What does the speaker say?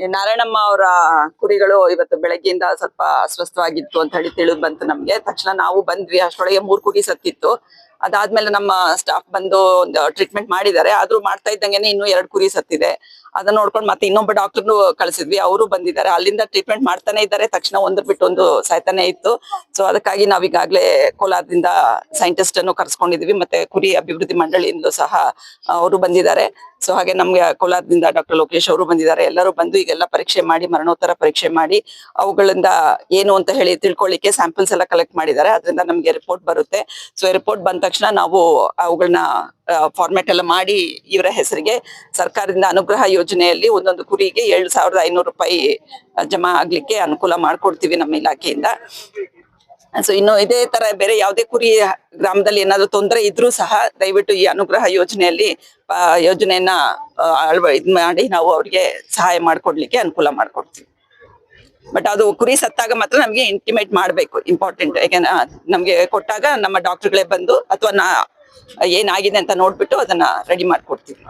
ಈ ನಾರಾಯಣಮ್ಮ ಅವರ ಕುರಿಗಳು ಇವತ್ತು ಬೆಳಗ್ಗೆಯಿಂದ ಸ್ವಲ್ಪ ಅಸ್ವಸ್ಥವಾಗಿತ್ತು ಅಂತ ಹೇಳಿ ತಿಳಿದು ಬಂತು ನಮ್ಗೆ. ತಕ್ಷಣ ನಾವು ಬಂದ್ವಿ. ಅಷ್ಟೊಳಗೆ 3 ಕುರಿ ಸತ್ತಿತ್ತು. ಅದಾದ್ಮೇಲೆ ನಮ್ಮ ಸ್ಟಾಫ್ ಬಂದು ಒಂದು ಟ್ರೀಟ್ಮೆಂಟ್ ಮಾಡಿದ್ದಾರೆ. ಆದ್ರೂ ಮಾಡ್ತಾ ಇದ್ದಂಗೆನೆ ಇನ್ನೂ 2 ಕುರಿ ಸತ್ತಿದೆ. ಅದನ್ನ ನೋಡ್ಕೊಂಡು ಮತ್ತೆ ಇನ್ನೊಬ್ಬ ಡಾಕ್ಟರ್ನು ಕಳಿಸಿದ್ವಿ. ಅವರು ಬಂದಿದ್ದಾರೆ. ಅಲ್ಲಿಂದ ಟ್ರೀಟ್ಮೆಂಟ್ ಮಾಡ್ತಾನೆ ಇದ್ದಾರೆ. ತಕ್ಷಣ ಒಂದ್ರ ಬಿಟ್ಟು ಒಂದು ಸಾಯ್ತಾನೆ ಇತ್ತು. ಸೊ ಅದಕ್ಕಾಗಿ ನಾವ್ ಈಗಾಗ್ಲೇ ಕೋಲಾರದಿಂದ ಸೈಂಟಿಸ್ಟ್ ಅನ್ನು ಕರ್ಸ್ಕೊಂಡಿದೀವಿ. ಮತ್ತೆ ಕುರಿ ಅಭಿವೃದ್ಧಿ ಮಂಡಳಿಯಿಂದಲೂ ಸಹ ಅವರು ಬಂದಿದ್ದಾರೆ. ಸೊ ಹಾಗೆ ನಮ್ಗೆ ಕೋಲಾರದಿಂದ ಡಾಕ್ಟರ್ ಲೋಕೇಶ್ ಅವರು ಬಂದಿದ್ದಾರೆ. ಎಲ್ಲರೂ ಬಂದು ಈಗೆಲ್ಲ ಪರೀಕ್ಷೆ ಮಾಡಿ, ಮರಣೋತ್ತರ ಪರೀಕ್ಷೆ ಮಾಡಿ, ಅವುಗಳಿಂದ ಏನು ಅಂತ ಹೇಳಿ ತಿಳ್ಕೊಳ್ಳಿಕ್ಕೆ ಸ್ಯಾಂಪಲ್ಸ್ ಎಲ್ಲ ಕಲೆಕ್ಟ್ ಮಾಡಿದ್ದಾರೆ. ಅದರಿಂದ ನಮ್ಗೆ ರಿಪೋರ್ಟ್ ಬರುತ್ತೆ. ಸೊ ರಿಪೋರ್ಟ್ ಬಂದ ತಕ್ಷಣ ನಾವು ಅವುಗಳನ್ನ ಫಾರ್ಮೆಟ್ ಎಲ್ಲ ಮಾಡಿ ಇವರ ಹೆಸರಿಗೆ ಸರ್ಕಾರದಿಂದ ಅನುಗ್ರಹ ಯೋಜನೆಯಲ್ಲಿ ಒಂದೊಂದು ಕುರಿಗೆ 7,500 ರೂಪಾಯಿ ಜಮಾ ಆಗ್ಲಿಕ್ಕೆ ಅನುಕೂಲ ಮಾಡ್ಕೊಡ್ತೀವಿ ನಮ್ಮ ಇಲಾಖೆಯಿಂದ. ಸೊ ಇನ್ನು ಇದೇ ತರ ಬೇರೆ ಯಾವುದೇ ಕುರಿ ಗ್ರಾಮದಲ್ಲಿ ಏನಾದ್ರು ತೊಂದರೆ ಇದ್ರೂ ಸಹ ದಯವಿಟ್ಟು ಈ ಅನುಗ್ರಹ ಯೋಜನೆಯಲ್ಲಿ ಯೋಜನೆಯನ್ನ ಇದ್ ಮಾಡಿ ನಾವು ಅವ್ರಿಗೆ ಸಹಾಯ ಮಾಡ್ಕೊಡ್ಲಿಕ್ಕೆ ಅನುಕೂಲ ಮಾಡ್ಕೊಡ್ತೀವಿ. ಬಟ್ ಅದು ಕುರಿ ಸತ್ತಾಗ ಮಾತ್ರ ನಮ್ಗೆ ಇಂಟಿಮೇಟ್ ಮಾಡ್ಬೇಕು, ಇಂಪಾರ್ಟೆಂಟ್. ಯಾಕೆಂದ್ರೆ ನಮ್ಗೆ ಕೊಟ್ಟಾಗ ನಮ್ಮ ಡಾಕ್ಟರ್ಗಳೇ ಬಂದು ಅಥವಾ ಏನಾಗಿದೆ ಅಂತ ನೋಡ್ಬಿಟ್ಟು ಅದನ್ನ ರೆಡಿ ಮಾಡ್ಕೊಡ್ತೀವಿ.